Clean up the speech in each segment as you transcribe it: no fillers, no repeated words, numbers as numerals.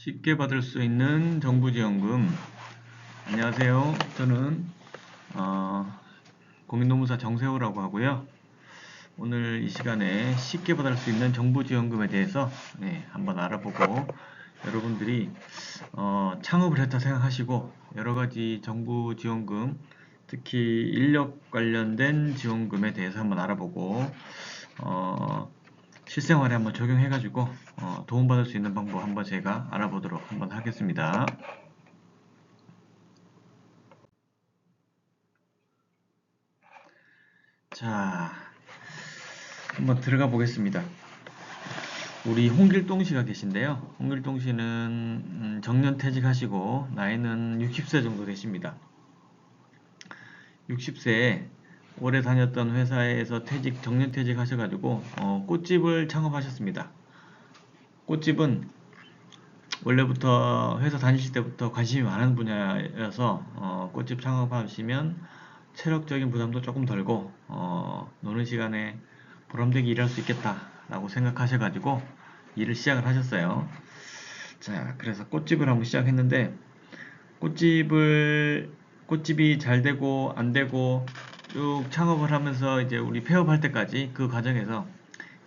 쉽게 받을 수 있는 정부지원금. 안녕하세요. 저는 공인노무사 정세호라고 하고요. 오늘 이 시간에 쉽게 받을 수 있는 정부지원금에 대해서 한번 알아보고, 여러분들이 창업을 했다 생각하시고 여러가지 정부지원금, 특히 인력 관련된 지원금에 대해서 한번 알아보고 실생활에 한번 적용해가지고 도움받을 수 있는 방법 한번 제가 알아보도록 한번 하겠습니다. 자, 한번 들어가 보겠습니다. 우리 홍길동 씨가 계신데요. 홍길동 씨는 정년 퇴직하시고 나이는 60세 정도 되십니다. 60세에 오래 다녔던 회사에서 정년 퇴직하셔가지고 꽃집을 창업하셨습니다. 꽃집은 원래부터 회사 다니실 때부터 관심이 많은 분야여서 꽃집 창업하시면 체력적인 부담도 조금 덜고 노는 시간에 보람되게 일할 수 있겠다라고 생각하셔가지고 일을 시작을 하셨어요. 자, 그래서 꽃집을 한번 시작했는데 꽃집이 잘 되고 안 되고 쭉 창업을 하면서 이제 우리 폐업할 때까지 그 과정에서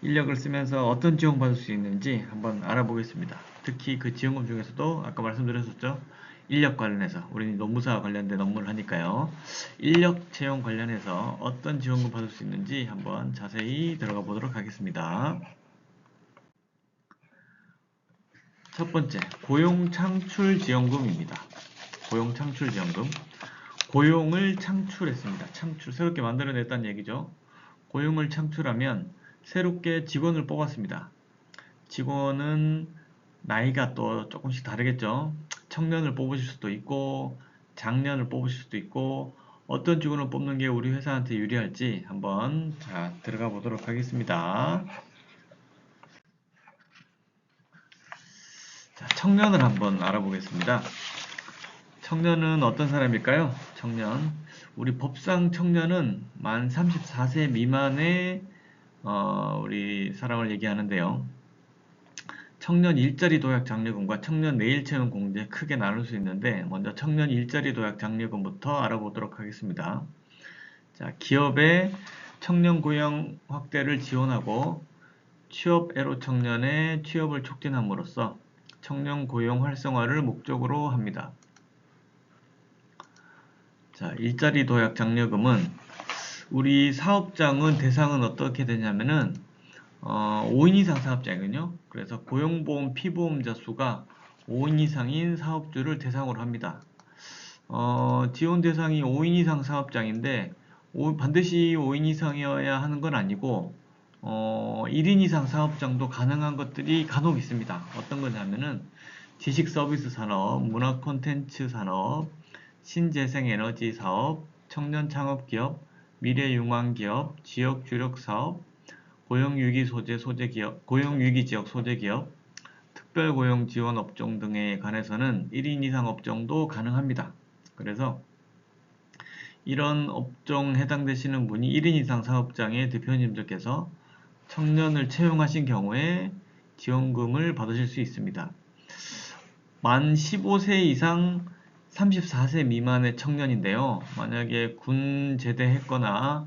인력을 쓰면서 어떤 지원받을 수 있는지 한번 알아보겠습니다. 특히 그 지원금 중에서도 아까 말씀드렸었죠. 인력 관련해서 우리는 노무사 관련된 업무를 하니까요. 인력 채용 관련해서 어떤 지원금 받을 수 있는지 한번 자세히 들어가 보도록 하겠습니다. 첫 번째, 고용창출지원금입니다. 고용창출지원금. 고용을 창출했습니다. 새롭게 만들어냈다는 얘기죠. 고용을 창출하면 새롭게 직원을 뽑았습니다. 직원은 나이가 또 조금씩 다르겠죠. 청년을 뽑으실 수도 있고 장년을 뽑으실 수도 있고, 어떤 직원을 뽑는 게 우리 회사한테 유리할지 한번 들어가 보도록 하겠습니다. 자, 청년을 한번 알아보겠습니다. 청년은 어떤 사람일까요? 청년. 우리 법상 청년은 만 34세 미만의 우리 사람을 얘기하는데요. 청년 일자리 도약 장려금과 청년 내일 채용 공제 크게 나눌 수 있는데, 먼저 청년 일자리 도약 장려금부터 알아보도록 하겠습니다. 자, 기업의 청년 고용 확대를 지원하고 취업애로 청년의 취업을 촉진함으로써 청년 고용 활성화를 목적으로 합니다. 자, 일자리 도약 장려금은 우리 사업장은 대상은 어떻게 되냐면은 5인 이상 사업장이거든요. 그래서 고용보험 피보험자 수가 5인 이상인 사업주를 대상으로 합니다. 지원 대상이 5인 이상 사업장인데 반드시 5인 이상이어야 하는 건 아니고 1인 이상 사업장도 가능한 것들이 간혹 있습니다. 어떤 거냐면은 지식 서비스 산업, 문화 콘텐츠 산업, 신재생에너지 사업, 청년 창업 기업, 미래 융합 기업, 지역 주력 사업, 고용위기 지역 소재 기업, 특별고용 지원 업종 등에 관해서는 1인 이상 업종도 가능합니다. 그래서 이런 업종 해당되시는 분이 1인 이상 사업장의 대표님들께서 청년을 채용하신 경우에 지원금을 받으실 수 있습니다. 만 15세 이상 34세 미만의 청년인데요. 만약에 군 제대했거나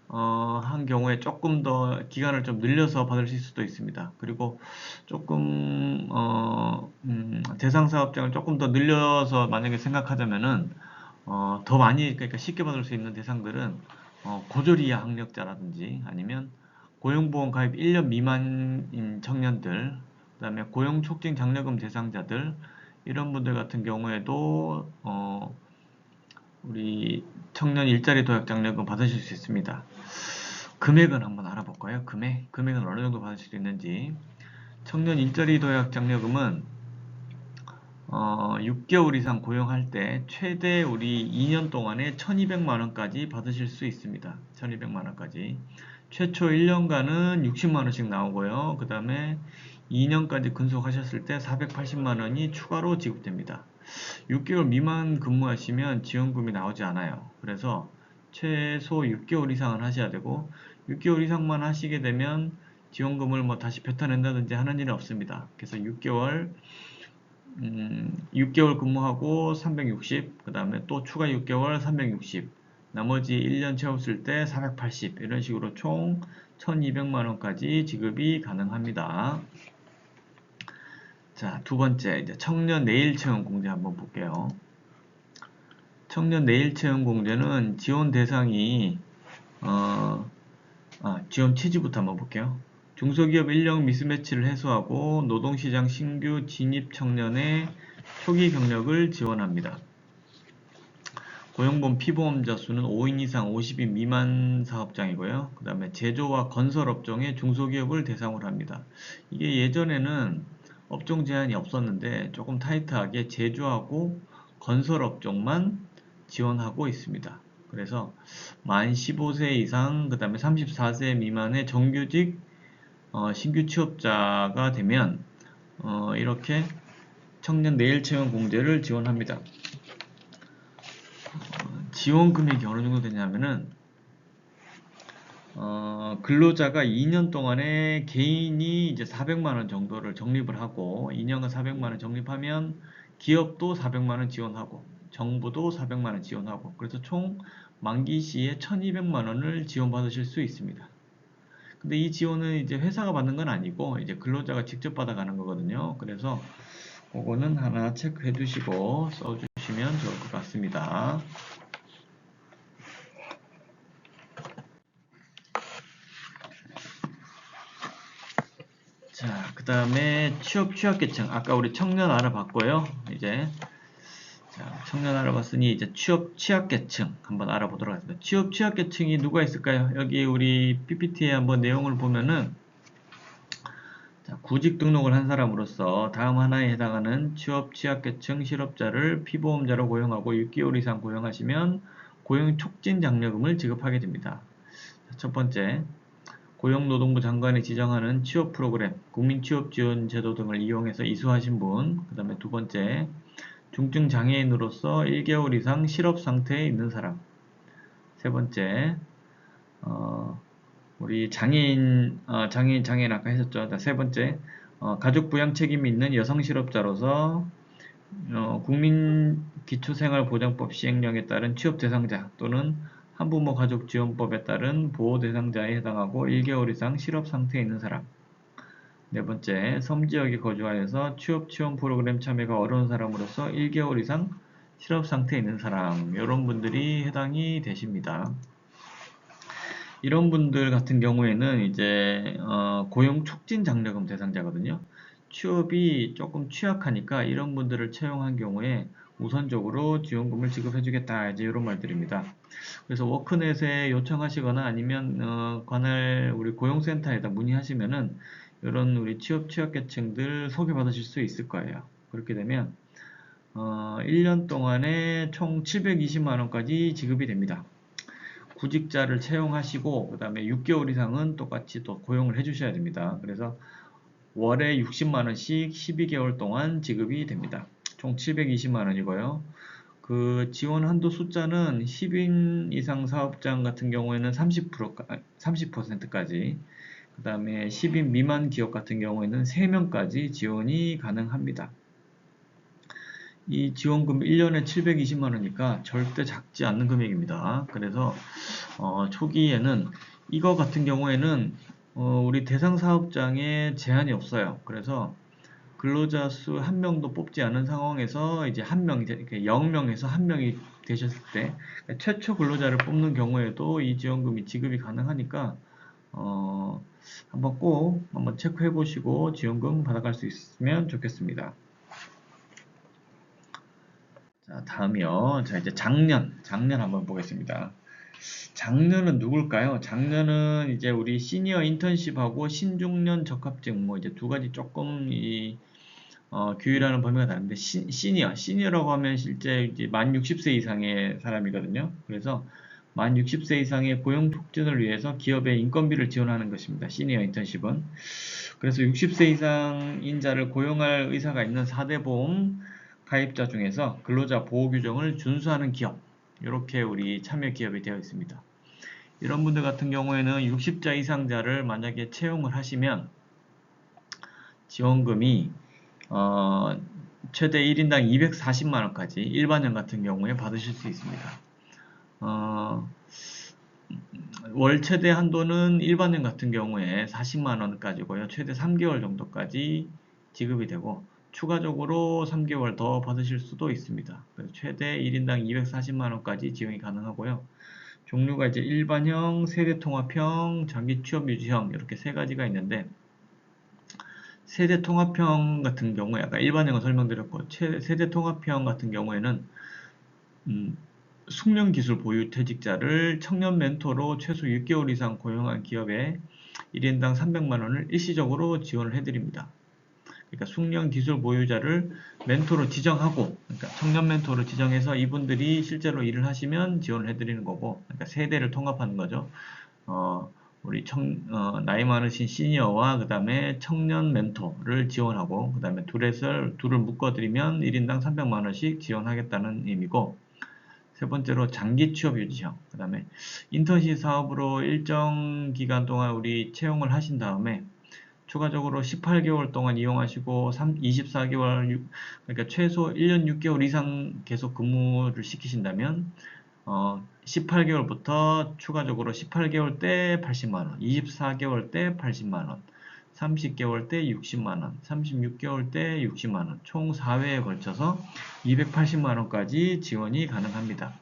한 경우에 조금 더 기간을 좀 늘려서 받으실 수도 있습니다. 그리고 조금 대상 사업장을 조금 더 늘려서 만약에 생각하자면은 더 많이, 그러니까 쉽게 받을 수 있는 대상들은 고졸 이하 학력자라든지 아니면 고용보험 가입 1년 미만인 청년들, 그 다음에 고용촉진 장려금 대상자들, 이런 분들 같은 경우에도 우리 청년 일자리 도약 장려금 받으실 수 있습니다. 금액은 한번 알아볼까요? 금액은 어느 정도 받을 수 있는지. 청년 일자리 도약 장려금은 6개월 이상 고용할 때 최대 우리 2년 동안에 1200만 원까지 받으실 수 있습니다. 1200만 원까지. 최초 1년간은 60만 원씩 나오고요. 그 다음에 2년까지 근속하셨을 때 480만 원이 추가로 지급됩니다. 6개월 미만 근무하시면 지원금이 나오지 않아요. 그래서 최소 6개월 이상은 하셔야 되고, 6개월 이상만 하시게 되면 지원금을 뭐 다시 뱉어낸다든지 하는 일은 없습니다. 그래서 6개월 6개월 근무하고 360, 그 다음에 또 추가 6개월 360, 나머지 1년 채웠을 때 480, 이런 식으로 총 1200만원까지 지급이 가능합니다. 자, 두 번째, 이제 청년 내일 채용 공제 한번 볼게요. 청년 내일 채용 공제는 지원 대상이, 지원 취지부터 한번 볼게요. 중소기업 인력 미스매치를 해소하고 노동시장 신규 진입 청년의 초기 경력을 지원합니다. 고용보험 피보험자 수는 5인 이상 50인 미만 사업장이고요. 그 다음에 제조와 건설업종의 중소기업을 대상으로 합니다. 이게 예전에는 업종 제한이 없었는데 조금 타이트하게 제조하고 건설업종만 지원하고 있습니다. 그래서 만 15세 이상, 그 다음에 34세 미만의 정규직 신규 취업자가 되면 이렇게 청년 내일 채용 공제를 지원합니다. 지원 금액이 어느 정도 되냐면은 근로자가 2년 동안에 개인이 이제 400만원 정도를 적립을 하고 2년간 400만원 적립하면 기업도 400만원 지원하고 정부도 400만원 지원하고 그래서 총 만기 시에 1200만원을 지원받으실 수 있습니다. 근데 이 지원은 이제 회사가 받는 건 아니고 이제 근로자가 직접 받아가는 거거든요. 그래서 그거는 하나 체크해 두시고 써주시면 좋을 것 같습니다. 자, 그 다음에 취약계층. 아까 우리 청년 알아봤고요. 이제 자, 청년 알아봤으니 이제 취약계층 한번 알아보도록 하겠습니다. 취약계층이 누가 있을까요? 여기 우리 PPT에 한번 내용을 보면은 자, 구직 등록을 한 사람으로서 다음 하나에 해당하는 취약계층 실업자를 피보험자로 고용하고 6개월 이상 고용하시면 고용 촉진 장려금을 지급하게 됩니다. 자, 첫 번째, 고용노동부 장관이 지정하는 취업 프로그램, 국민취업지원제도 등을 이용해서 이수하신 분, 그 다음에 두 번째, 중증 장애인으로서 1개월 이상 실업 상태에 있는 사람, 세 번째, 우리 장애인 아까 했었죠. 세 번째, 가족 부양 책임이 있는 여성 실업자로서 국민기초생활보장법 시행령에 따른 취업 대상자 또는 한부모 가족지원법에 따른 보호 대상자에 해당하고 1개월 이상 실업 상태에 있는 사람. 네 번째, 섬지역에 거주하여서 취업 지원 프로그램 참여가 어려운 사람으로서 1개월 이상 실업 상태에 있는 사람. 이런 분들이 해당이 되십니다. 이런 분들 같은 경우에는 이제 고용 촉진 장려금 대상자거든요. 취업이 조금 취약하니까 이런 분들을 채용한 경우에 우선적으로 지원금을 지급해주겠다, 이제 이런 말들입니다. 그래서 워크넷에 요청하시거나 아니면 관할 우리 고용센터에다 문의하시면은 이런 우리 취약계층들 소개받으실 수 있을 거예요. 그렇게 되면 1년 동안에 총 720만원까지 지급이 됩니다. 구직자를 채용하시고 그 다음에 6개월 이상은 똑같이 또 고용을 해주셔야 됩니다. 그래서 월에 60만원씩 12개월 동안 지급이 됩니다. 총 720만원이고요. 그 지원 한도 숫자는 10인 이상 사업장 같은 경우에는 30%까지, 그 다음에 10인 미만 기업 같은 경우에는 3명까지 지원이 가능합니다. 이 지원금 1년에 720만원이니까 절대 작지 않는 금액입니다. 그래서 초기에는 이거 같은 경우에는 우리 대상 사업장에 제한이 없어요. 그래서 근로자 수 1명도 뽑지 않은 상황에서 이제 0명에서 1명이 되셨을 때 최초 근로자를 뽑는 경우에도 이 지원금이 지급이 가능하니까 한번 체크해 보시고 지원금 받아갈 수 있으면 좋겠습니다. 자, 다음이요. 자, 이제 작년 한번 보겠습니다. 작년은 누굴까요? 작년은 이제 우리 시니어 인턴십하고 신중년 적합직 이제 두 가지 조금 규율하는 범위가 다른데 시니어라고 하면 실제 이제 만 60세 이상의 사람이거든요. 그래서 만 60세 이상의 고용 촉진을 위해서 기업의 인건비를 지원하는 것입니다. 시니어 인턴십은. 그래서 60세 이상 인자를 고용할 의사가 있는 4대 보험 가입자 중에서 근로자 보호 규정을 준수하는 기업, 이렇게 우리 참여 기업이 되어 있습니다. 이런 분들 같은 경우에는 60자 이상자를 만약에 채용을 하시면 지원금이 최대 1인당 240만원까지 일반형 같은 경우에 받으실 수 있습니다. 월 최대 한도는 일반형 같은 경우에 40만원까지고요. 최대 3개월 정도까지 지급이 되고 추가적으로 3개월 더 받으실 수도 있습니다. 그래서 최대 1인당 240만원까지 지원이 가능하고요. 종류가 이제 일반형, 세대통합형, 장기 취업 유지형 이렇게 세 가지가 있는데 세대통합형 같은 경우에 아까 일반형은 설명드렸고 세대통합형 같은 경우에는 숙련기술 보유 퇴직자를 청년 멘토로 최소 6개월 이상 고용한 기업에 1인당 300만원을 일시적으로 지원을 해드립니다. 그러니까 숙련기술 보유자를 멘토로 지정하고, 그러니까 청년 멘토를 지정해서 이분들이 실제로 일을 하시면 지원을 해드리는 거고, 그러니까 세대를 통합하는 거죠. 우리 나이 많으신 시니어와 그 다음에 청년 멘토를 지원하고, 그 다음에 둘을 묶어드리면 1인당 300만원씩 지원하겠다는 의미고, 세 번째로 장기 취업 유지형, 그 다음에 인턴십 사업으로 일정 기간 동안 우리 채용을 하신 다음에 추가적으로 18개월 동안 이용하시고 24개월, 그러니까 최소 1년 6개월 이상 계속 근무를 시키신다면 18개월부터 추가적으로 18개월 때 80만원, 24개월 때 80만원, 30개월 때 60만원, 36개월 때 60만원, 총 4회에 걸쳐서 280만원까지 지원이 가능합니다.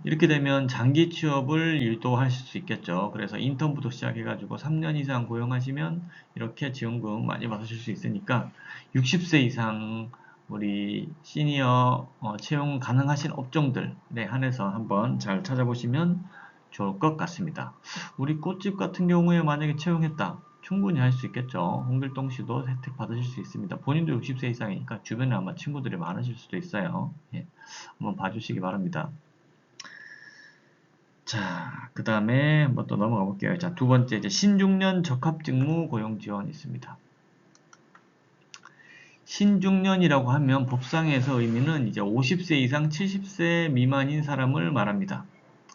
이렇게 되면 장기 취업을 유도하실 수 있겠죠. 그래서 인턴부터 시작해가지고 3년 이상 고용하시면 이렇게 지원금 많이 받으실 수 있으니까 60세 이상 우리 시니어 채용 가능하신 업종들에 한해서 한번 잘 찾아보시면 좋을 것 같습니다. 우리 꽃집 같은 경우에 만약에 채용했다. 충분히 할 수 있겠죠. 홍길동 씨도 혜택 받으실 수 있습니다. 본인도 60세 이상이니까 주변에 아마 친구들이 많으실 수도 있어요. 예, 한번 봐주시기 바랍니다. 자, 그 다음에 한번 또 넘어가 볼게요. 자, 두 번째, 이제 신중년 적합직무 고용 지원이 있습니다. 신중년이라고 하면 법상에서 의미는 이제 50세 이상 70세 미만인 사람을 말합니다.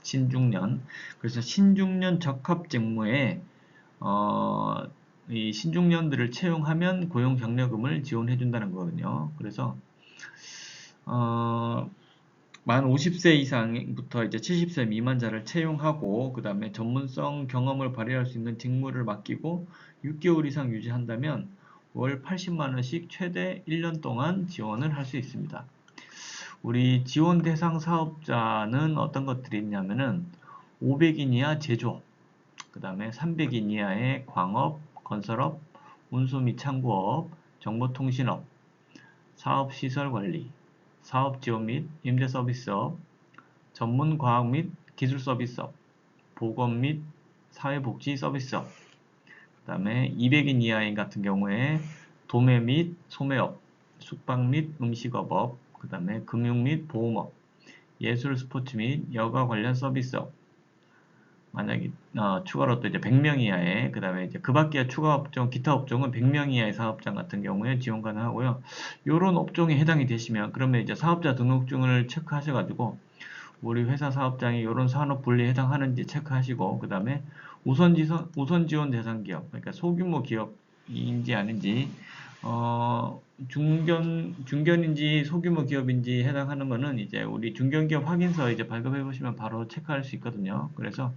신중년. 그래서 신중년 적합직무에, 이 신중년들을 채용하면 고용 경력금을 지원해 준다는 거거든요. 그래서, 만 50세 이상부터 이제 70세 미만자를 채용하고 그 다음에 전문성 경험을 발휘할 수 있는 직무를 맡기고 6개월 이상 유지한다면 월 80만원씩 최대 1년 동안 지원을 할 수 있습니다. 우리 지원 대상 사업자는 어떤 것들이 있냐면은 500인 이하 제조업, 그 다음에 300인 이하의 광업, 건설업, 운수 및 창구업, 정보통신업, 사업시설관리, 사업지원 및 임대서비스업, 전문과학 및 기술서비스업, 보건 및 사회복지서비스업, 그 다음에 200인 이하인 같은 경우에 도매 및 소매업, 숙박 및 음식업업, 그 다음에 금융 및 보험업, 예술 스포츠 및 여가 관련 서비스업, 만약에 추가로 또 이제 100명 이하의 그 다음에 이제 그 밖에 추가 업종 기타 업종은 100명 이하의 사업장 같은 경우에 지원 가능하고요. 요런 업종에 해당이 되시면 그러면 이제 사업자 등록증을 체크하셔가지고 우리 회사 사업장이 요런 산업 분리에 해당하는지 체크하시고 그 다음에 우선 지원 대상 기업, 그러니까 소규모 기업인지 아닌지 중견인지 소규모 기업인지 해당하는 거는 이제 우리 중견기업 확인서 이제 발급해 보시면 바로 체크할 수 있거든요. 그래서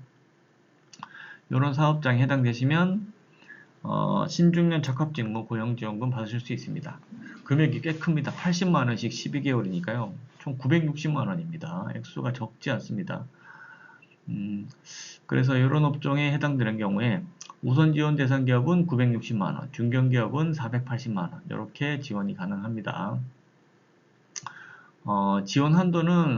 이런 사업장에 해당되시면 신중년 적합직무 고용지원금 받으실 수 있습니다. 금액이 꽤 큽니다. 80만원씩 12개월이니까요. 총 960만원입니다. 액수가 적지 않습니다. 그래서 이런 업종에 해당되는 경우에 우선 지원 대상 기업은 960만원, 중견기업은 480만원 이렇게 지원이 가능합니다. 지원 한도는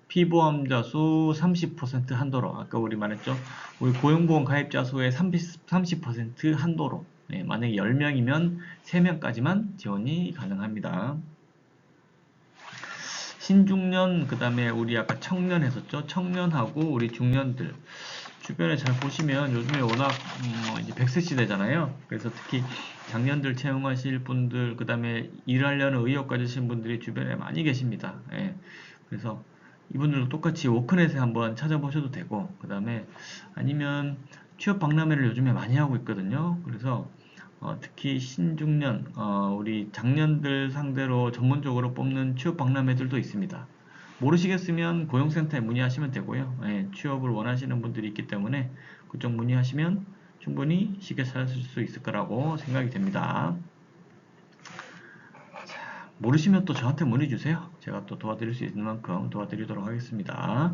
피보험자 수 30% 한도로 아까 우리 말했죠. 우리 고용보험 가입자 수의 30% 한도로 만약에 10명이면 3명까지만 지원이 가능합니다. 신중년 그 다음에 우리 아까 청년 했었죠. 청년하고 우리 중년들 주변에 잘 보시면 요즘에 워낙 이제 100세 시대잖아요. 그래서 특히 장년들 채용하실 분들 그 다음에 일하려는 의욕 가지신 분들이 주변에 많이 계십니다. 예. 그래서 이분들도 똑같이 워크넷에 한번 찾아보셔도 되고 그 다음에 아니면 취업 박람회를 요즘에 많이 하고 있거든요. 그래서 특히 신중년, 우리 장년들 상대로 전문적으로 뽑는 취업 박람회들도 있습니다. 모르시겠으면 고용센터에 문의하시면 되고요. 예, 취업을 원하시는 분들이 있기 때문에 그쪽 문의하시면 충분히 쉽게 찾으실 수 있을 거라고 생각이 됩니다. 모르시면 또 저한테 문의 주세요. 제가 또 도와드릴 수 있는 만큼 도와드리도록 하겠습니다.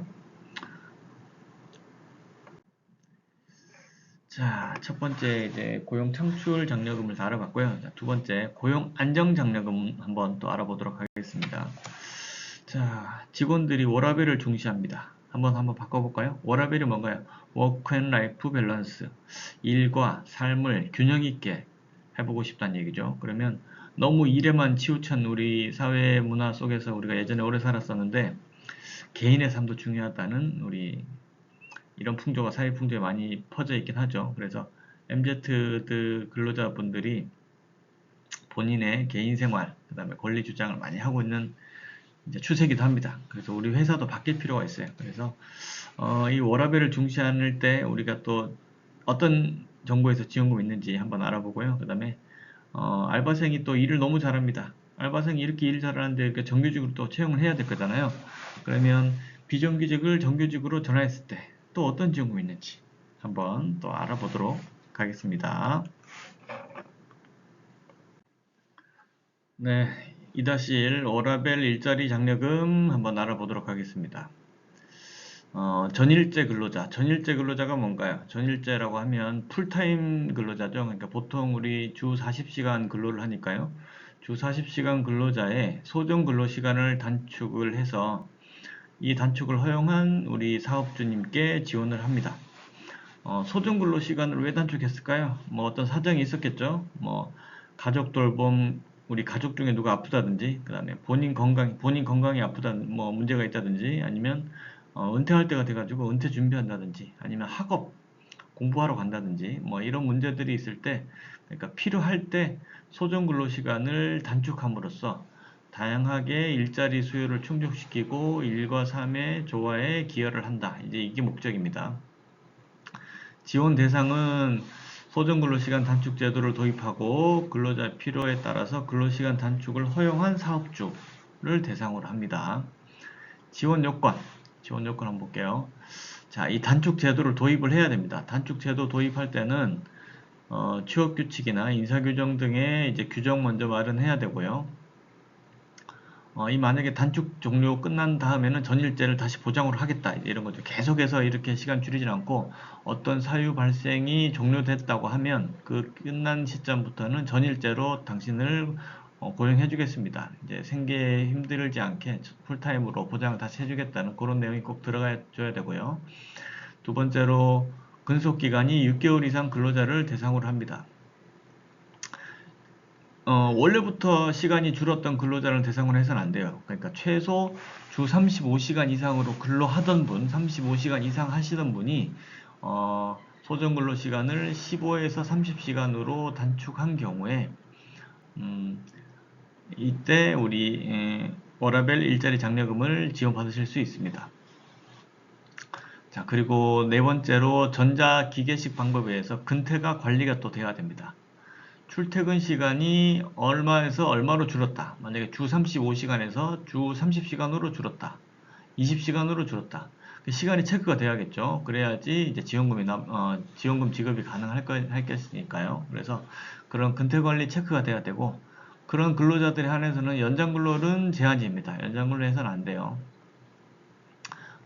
자, 첫 번째 이제 고용 창출 장려금을 다 알아봤고요. 자, 두 번째 고용 안정 장려금 한번 또 알아보도록 하겠습니다. 자, 직원들이 워라밸을 중시합니다. 한번 바꿔볼까요? 워라밸이 뭔가요? 워크 앤 라이프 밸런스. 일과 삶을 균형 있게 해보고 싶다는 얘기죠. 그러면 너무 일에만 치우친 우리 사회 문화 속에서 우리가 예전에 오래 살았었는데 개인의 삶도 중요하다는 우리 이런 풍조가 사회 풍조에 많이 퍼져 있긴 하죠. 그래서 MZ들 근로자분들이 본인의 개인 생활, 그 다음에 권리 주장을 많이 하고 있는 이제 추세이기도 합니다. 그래서 우리 회사도 바뀔 필요가 있어요. 그래서 이 워라밸을 중시할 때 우리가 또 어떤 정부에서 지원금이 있는지 한번 알아보고요. 그 다음에 알바생이 또 일을 너무 잘합니다. 알바생이 이렇게 일 잘하는데 이렇게 정규직으로 또 채용을 해야 될 거잖아요. 그러면 비정규직을 정규직으로 전환했을 때 또 어떤 지원금이 있는지 한번 또 알아보도록 하겠습니다. 네, 2-1 워라밸 일자리 장려금 한번 알아보도록 하겠습니다. 전일제 근로자. 전일제 근로자가 뭔가요? 전일제라고 하면 풀타임 근로자죠. 그러니까 보통 우리 주 40시간 근로를 하니까요. 주 40시간 근로자의 소정 근로 시간을 단축을 해서 이 단축을 허용한 우리 사업주님께 지원을 합니다. 소정 근로 시간을 왜 단축했을까요? 뭐 어떤 사정이 있었겠죠. 뭐 가족 돌봄, 우리 가족 중에 누가 아프다든지, 그 다음에 본인 건강이 아프다, 뭐 문제가 있다든지, 아니면 은퇴할 때가 돼가지고 은퇴 준비한다든지, 아니면 학업 공부하러 간다든지, 뭐 이런 문제들이 있을 때, 그러니까 필요할 때 소정 근로 시간을 단축함으로써 다양하게 일자리 수요를 충족시키고 일과 삶의 조화에 기여를 한다. 이제 이게 목적입니다. 지원 대상은 소정근로시간 단축 제도를 도입하고 근로자 필요에 따라서 근로시간 단축을 허용한 사업주를 대상으로 합니다. 지원 요건, 지원 요건 한번 볼게요. 자, 이 단축 제도를 도입을 해야 됩니다. 단축 제도 도입할 때는 취업 규칙이나 인사 규정 등의 이제 규정 먼저 마련해야 되고요. 이 만약에 단축 종료 끝난 다음에는 전일제를 다시 보장으로 하겠다 이런 거죠. 계속해서 이렇게 시간 줄이진 않고 어떤 사유 발생이 종료됐다고 하면 그 끝난 시점부터는 전일제로 당신을 고용해 주겠습니다. 이제 생계에 힘들지 않게 풀타임으로 보장을 다시 해주겠다는 그런 내용이 꼭 들어가 줘야 되고요. 두 번째로 근속기간이 6개월 이상 근로자를 대상으로 합니다. 원래부터 시간이 줄었던 근로자를 대상으로 해서는 안 돼요. 그러니까 최소 주 35시간 이상으로 근로하던 분, 35시간 이상 하시던 분이 소정 근로 시간을 15에서 30시간으로 단축한 경우에 이때 우리 워라밸 일자리 장려금을 지원받으실 수 있습니다. 자, 그리고 네 번째로 전자기계식 방법에 의해서 근태가 관리가 또 돼야 됩니다. 출퇴근 시간이 얼마에서 얼마로 줄었다. 만약에 주 35시간에서 주 30시간으로 줄었다. 20시간으로 줄었다. 그 시간이 체크가 돼야겠죠. 그래야지 이제 지원금 지급이 할겠으니까요. 그래서 그런 근태 관리 체크가 돼야 되고, 그런 근로자들에 한해서는 연장 근로는 제한입니다. 연장 근로 해서는 안 돼요.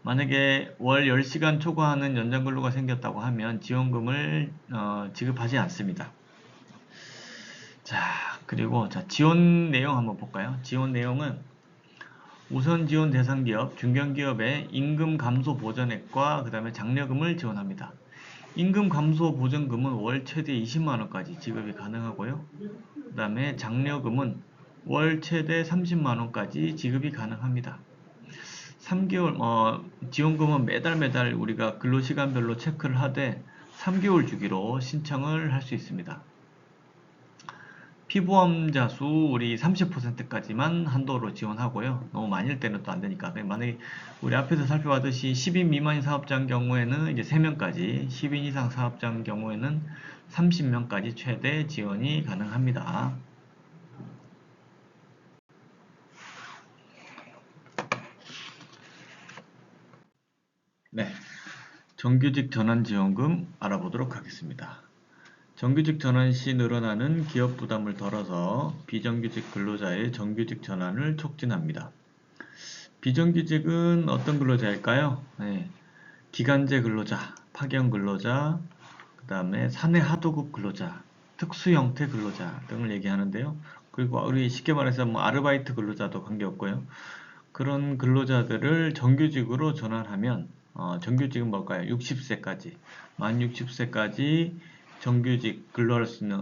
만약에 월 10시간 초과하는 연장 근로가 생겼다고 하면 지원금을 지급하지 않습니다. 자, 그리고 지원 내용 한번 볼까요? 지원 내용은 우선 지원 대상 기업, 중견기업의 임금 감소 보전액과 그 다음에 장려금을 지원합니다. 임금 감소 보전금은 월 최대 20만원까지 지급이 가능하고요. 그 다음에 장려금은 월 최대 30만원까지 지급이 가능합니다. 3개월, 지원금은 매달 우리가 근로시간별로 체크를 하되 3개월 주기로 신청을 할 수 있습니다. 피보험자 수 우리 30%까지만 한도로 지원하고요. 너무 많을 때는 또 안 되니까. 만약에 우리 앞에서 살펴봤듯이 10인 미만인 사업자인 경우에는 이제 3명까지, 10인 이상 사업자인 경우에는 30명까지 최대 지원이 가능합니다. 네, 정규직 전환지원금 알아보도록 하겠습니다. 정규직 전환 시 늘어나는 기업 부담을 덜어서 비정규직 근로자의 정규직 전환을 촉진합니다. 비정규직은 어떤 근로자일까요? 네, 기간제 근로자, 파견 근로자, 그 다음에 사내 하도급 근로자, 특수 형태 근로자 등을 얘기하는데요. 그리고 우리 쉽게 말해서 뭐 아르바이트 근로자도 관계없고요. 그런 근로자들을 정규직으로 전환하면 정규직은 뭘까요? 60세까지 만 60세까지 정규직 근로할 수 있는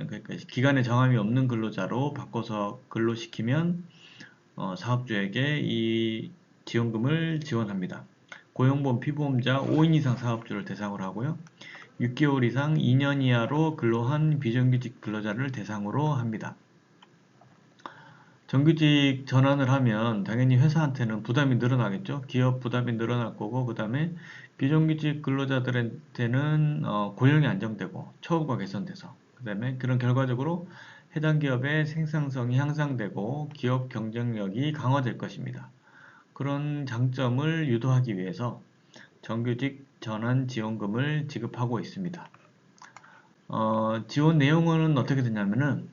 그러니까 기간에 정함이 없는 근로자로 바꿔서 근로시키면 사업주에게 이 지원금을 지원합니다. 고용보험 피보험자 5인 이상 사업주를 대상으로 하고요. 6개월 이상 2년 이하로 근로한 비정규직 근로자를 대상으로 합니다. 정규직 전환을 하면 당연히 회사한테는 부담이 늘어나겠죠. 기업 부담이 늘어날 거고, 그 다음에 비정규직 근로자들한테는 고용이 안정되고 처우가 개선돼서, 그 다음에 그런 결과적으로 해당 기업의 생산성이 향상되고 기업 경쟁력이 강화될 것입니다. 그런 장점을 유도하기 위해서 정규직 전환 지원금을 지급하고 있습니다. 지원 내용은 어떻게 되냐면은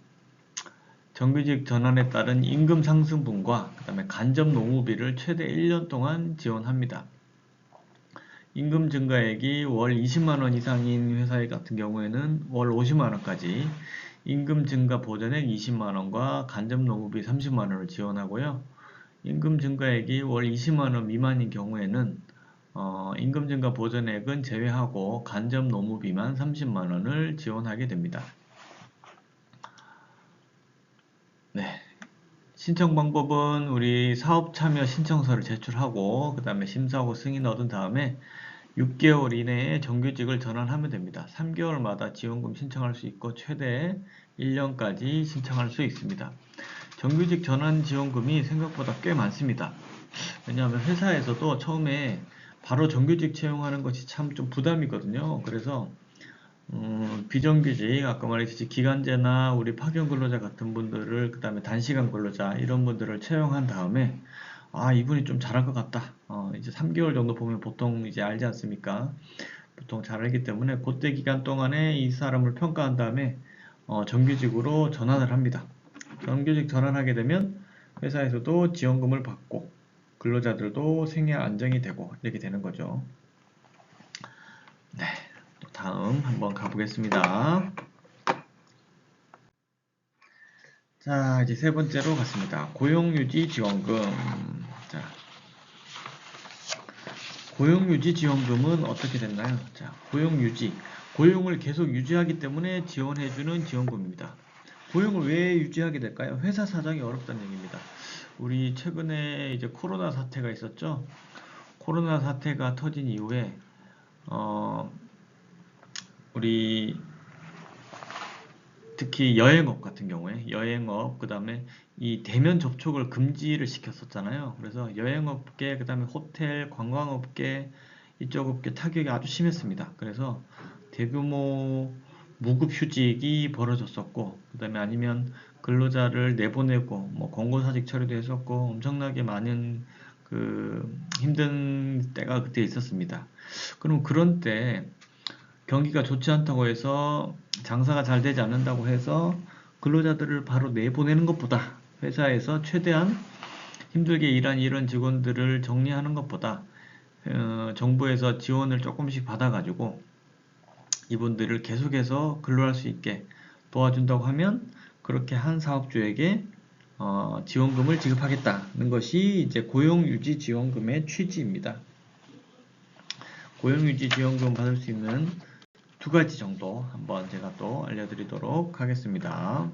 정규직 전환에 따른 임금 상승분과 그 다음에 간접 노무비를 최대 1년 동안 지원합니다. 임금 증가액이 월 20만원 이상인 회사 같은 경우에는 월 50만원까지 임금 증가 보전액 20만원과 간접 노무비 30만원을 지원하고요. 임금 증가액이 월 20만원 미만인 경우에는 임금 증가 보전액은 제외하고 간접 노무비만 30만원을 지원하게 됩니다. 네. 신청 방법은 우리 사업 참여 신청서를 제출하고 그 다음에 심사하고 승인 얻은 다음에 6개월 이내에 정규직을 전환하면 됩니다. 3개월마다 지원금 신청할 수 있고 최대 1년까지 신청할 수 있습니다. 정규직 전환 지원금이 생각보다 꽤 많습니다. 왜냐하면 회사에서도 처음에 바로 정규직 채용하는 것이 참 좀 부담이거든요. 그래서 비정규직, 아까 말했듯이 기간제나 우리 파견 근로자 같은 분들을, 그 다음에 단시간 근로자, 이런 분들을 채용한 다음에, 이분이 좀 잘할 것 같다. 이제 3개월 정도 보면 보통 이제 알지 않습니까? 보통 잘 알기 때문에, 그때 기간 동안에 이 사람을 평가한 다음에, 정규직으로 전환을 합니다. 정규직 전환하게 되면, 회사에서도 지원금을 받고, 근로자들도 생애 안정이 되고, 이렇게 되는 거죠. 네. 다음 한번 가보겠습니다. 자, 이제 세 번째로 갔습니다. 고용유지 지원금. 자, 고용유지 지원금은 어떻게 됐나요? 자, 고용유지. 고용을 계속 유지하기 때문에 지원해주는 지원금입니다. 고용을 왜 유지하게 될까요? 회사 사정이 어렵다는 얘기입니다. 우리 최근에 이제 코로나 사태가 있었죠? 코로나 사태가 터진 이후에, 우리 특히 여행업 같은 경우에 여행업 그다음에 이 대면 접촉을 금지를 시켰었잖아요. 그래서 여행업계 그다음에 호텔 관광업계 이쪽 업계 타격이 아주 심했습니다. 그래서 대규모 무급휴직이 벌어졌었고 그다음에 아니면 근로자를 내보내고 뭐 권고사직 처리도 했었고 엄청나게 많은 그 힘든 때가 그때 있었습니다. 그럼 그런 때 경기가 좋지 않다고 해서 장사가 잘 되지 않는다고 해서 근로자들을 바로 내보내는 것보다 회사에서 최대한 힘들게 일한 이런 직원들을 정리하는 것보다 정부에서 지원을 조금씩 받아가지고 이분들을 계속해서 근로할 수 있게 도와준다고 하면 그렇게 한 사업주에게 지원금을 지급하겠다는 것이 이제 고용유지 지원금의 취지입니다. 고용유지 지원금 받을 수 있는 두 가지 정도 한번 제가 또 알려드리도록 하겠습니다.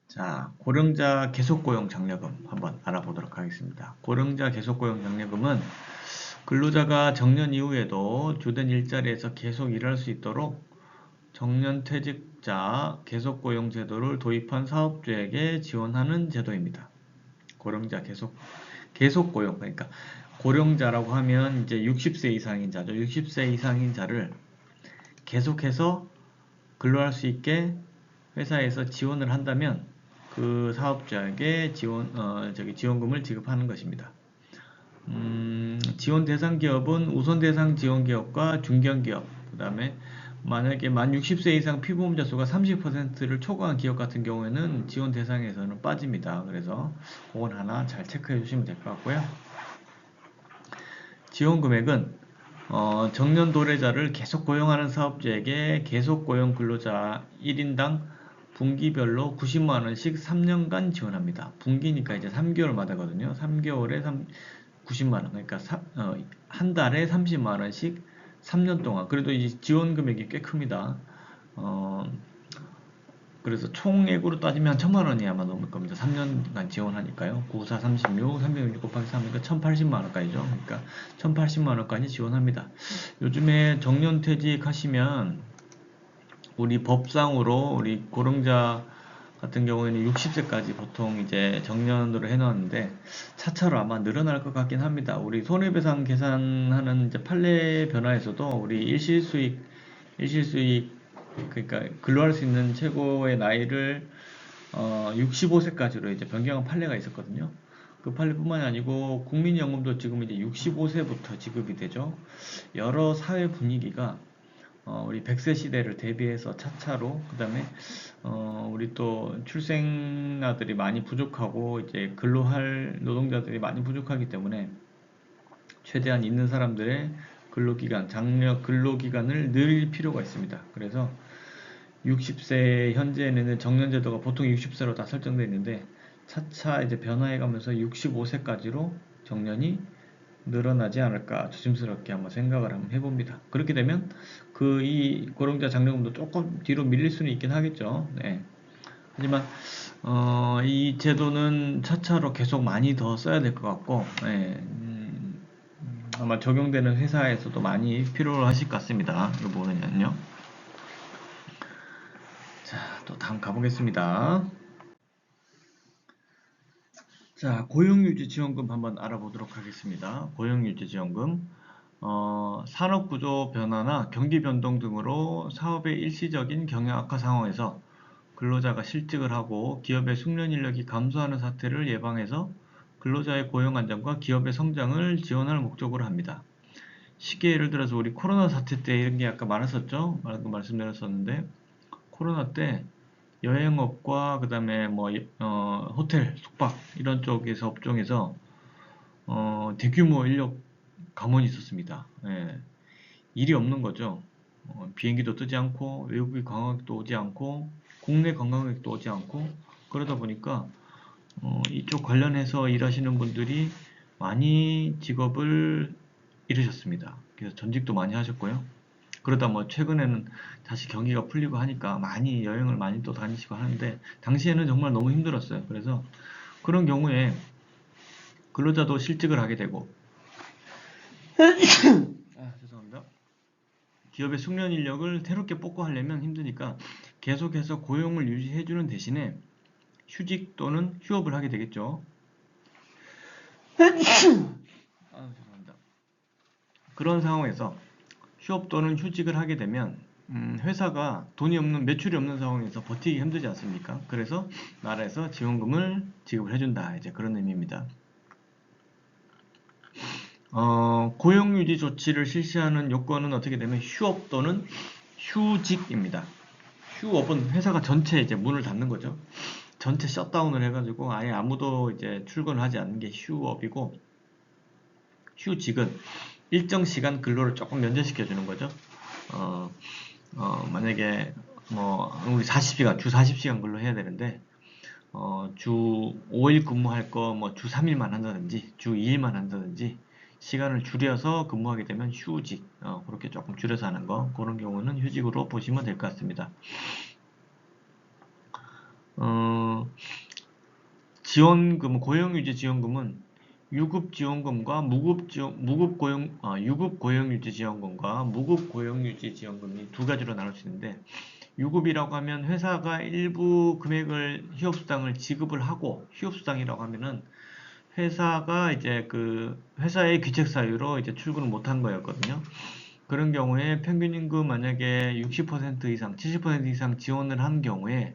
자, 고령자 계속고용 장려금 한번 알아보도록 하겠습니다. 고령자 계속고용 장려금은 근로자가 정년 이후에도 주된 일자리에서 계속 일할 수 있도록 정년퇴직자 계속고용제도를 도입한 사업주에게 지원하는 제도입니다. 고령자 계속고용, 그러니까 고령자라고 하면 이제 60세 이상인 자죠. 60세 이상인 자를 계속해서 근로할 수 있게 회사에서 지원을 한다면 그 사업자에게 지원금을 지급하는 것입니다. 지원 대상 기업은 우선 대상 지원 기업과 중견 기업, 그 다음에 만약에 만 60세 이상 피보험자 수가 30%를 초과한 기업 같은 경우에는 지원 대상에서는 빠집니다. 그래서 그건 하나 잘 체크해 주시면 될 것 같고요. 지원 금액은 정년 도래자를 계속 고용하는 사업주에게 계속 고용 근로자 1인당 분기별로 90만원씩 3년간 지원합니다. 분기니까 이제 3개월마다거든요. 3개월에 90만원. 그러니까 한 달에 30만원씩 3년 동안. 그래도 이 지원 금액이 꽤 큽니다. 그래서 총액으로 따지면 1000만원이 아마 넘을 겁니다. 3년간 지원하니까요. 94, 36, 306 곱하기 3이니까 1080만원까지죠. 그러니까 1080만원까지 지원합니다. 요즘에 정년퇴직 하시면 우리 법상으로 우리 고령자 같은 경우에는 60세까지 보통 이제 정년으로 해놨는데 차차로 아마 늘어날 것 같긴 합니다. 우리 손해배상 계산하는 이제 판례 변화에서도 우리 일실수익 그러니까 근로할 수 있는 최고의 나이를 65세까지로 이제 변경한 판례가 있었거든요. 그 판례뿐만이 아니고 국민연금도 지금 이제 65세부터 지급이 되죠. 여러 사회 분위기가 우리 100세 시대를 대비해서 차차로 그다음에 우리 또 출생아들이 많이 부족하고 이제 근로할 노동자들이 많이 부족하기 때문에 최대한 있는 사람들의 장력 근로기간을 늘릴 필요가 있습니다. 그래서 60세 현재는 정년제도가 보통 60세로 다 설정되어 있는데 차차 이제 변화해가면서 65세까지로 정년이 늘어나지 않을까 조심스럽게 한번 생각을 한번 해봅니다. 그렇게 되면 이 고령자 장려금도 조금 뒤로 밀릴 수는 있긴 하겠죠. 네. 하지만 이 제도는 차차로 계속 많이 더 써야 될 것 같고 네. 아마 적용되는 회사에서도 많이 필요로 하실 것 같습니다. 이 부분은요. 자, 또 다음 가보겠습니다. 자, 고용유지지원금 한번 알아보도록 하겠습니다. 고용유지지원금. 산업구조 변화나 경기 변동 등으로 사업의 일시적인 경영 악화 상황에서 근로자가 실직을 하고 기업의 숙련 인력이 감소하는 사태를 예방해서 근로자의 고용 안정과 기업의 성장을 지원할 목적으로 합니다. 쉽게 예를 들어서 우리 코로나 사태 때 이런 게 아까 많았었죠? 말씀드렸었는데 코로나 때 여행업과 그 다음에 뭐 호텔, 숙박 이런 쪽에서 업종에서 대규모 인력 감원이 있었습니다. 예, 일이 없는 거죠. 비행기도 뜨지 않고 외국인 관광객도 오지 않고 국내 관광객도 오지 않고 그러다 보니까 이쪽 관련해서 일하시는 분들이 많이 직업을 잃으셨습니다. 그래서 전직도 많이 하셨고요. 그러다 뭐 최근에는 다시 경기가 풀리고 하니까 많이 여행을 많이 또 다니시고 하는데 당시에는 정말 너무 힘들었어요. 그래서 그런 경우에 근로자도 실직을 하게 되고 죄송합니다. 기업의 숙련 인력을 새롭게 뽑고 하려면 힘드니까 계속해서 고용을 유지해주는 대신에 휴직 또는 휴업을 하게 되겠죠. 죄송합니다. 그런 상황에서 휴업 또는 휴직을 하게 되면 회사가 매출이 없는 상황에서 버티기 힘들지 않습니까? 그래서 나라에서 지원금을 지급을 해준다. 이제 그런 의미입니다. 고용유지 조치를 실시하는 요건은 어떻게 되면 휴업 또는 휴직입니다. 휴업은 회사가 전체 이제 문을 닫는 거죠. 전체 셧다운을 해가지고 아예 아무도 이제 출근을 하지 않는 게 휴업이고, 휴직은 일정 시간 근로를 조금 면제시켜 주는 거죠. 만약에 우리 40시간, 주 40시간 근로 해야 되는데 주 5일 근무할 거 주 3일만 한다든지 주 2일만 한다든지 시간을 줄여서 근무하게 되면 휴직, 그렇게 조금 줄여서 하는 거, 그런 경우는 휴직으로 보시면 될 것 같습니다. 지원금, 고용유지 지원금은 유급 지원금과 유급 고용유지 지원금과 무급 고용유지 지원금이 두 가지로 나눌 수 있는데, 유급이라고 하면 회사가 일부 금액을 휴업수당을 지급을 하고, 휴업수당이라고 하면은 회사가 이제 그 회사의 귀책 사유로 이제 출근을 못한 거였거든요. 그런 경우에 평균 임금 만약에 60% 이상, 70% 이상 지원을 한 경우에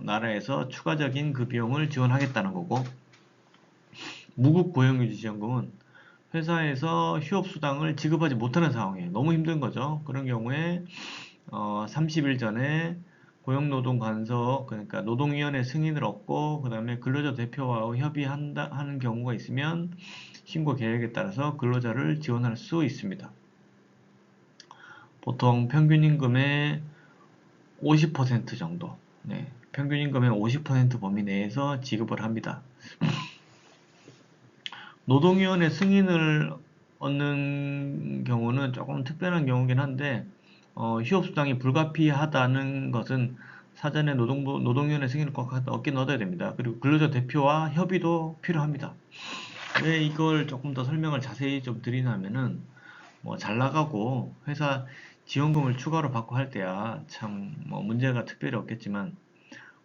나라에서 추가적인 그 비용을 지원하겠다는 거고, 무급 고용유지지원금은 회사에서 휴업수당을 지급하지 못하는 상황이에요. 너무 힘든 거죠. 그런 경우에 30일 전에 고용노동관서, 그러니까 노동위원회 승인을 얻고 그 다음에 근로자 대표와 협의하는 경우가 있으면 신고 계획에 따라서 근로자를 지원할 수 있습니다. 보통 평균 임금의 50% 정도, 네, 평균 임금의 50% 범위 내에서 지급을 합니다. 노동위원회 승인을 얻는 경우는 조금 특별한 경우긴 한데, 휴업수당이 불가피하다는 것은 사전에 노동위원회 승인을 꼭 얻긴 얻어야 됩니다. 그리고 근로자 대표와 협의도 필요합니다. 왜 이걸 조금 더 설명을 자세히 좀 드리냐면은, 뭐 잘 나가고 회사 지원금을 추가로 받고 할 때야 참 뭐 문제가 특별히 없겠지만,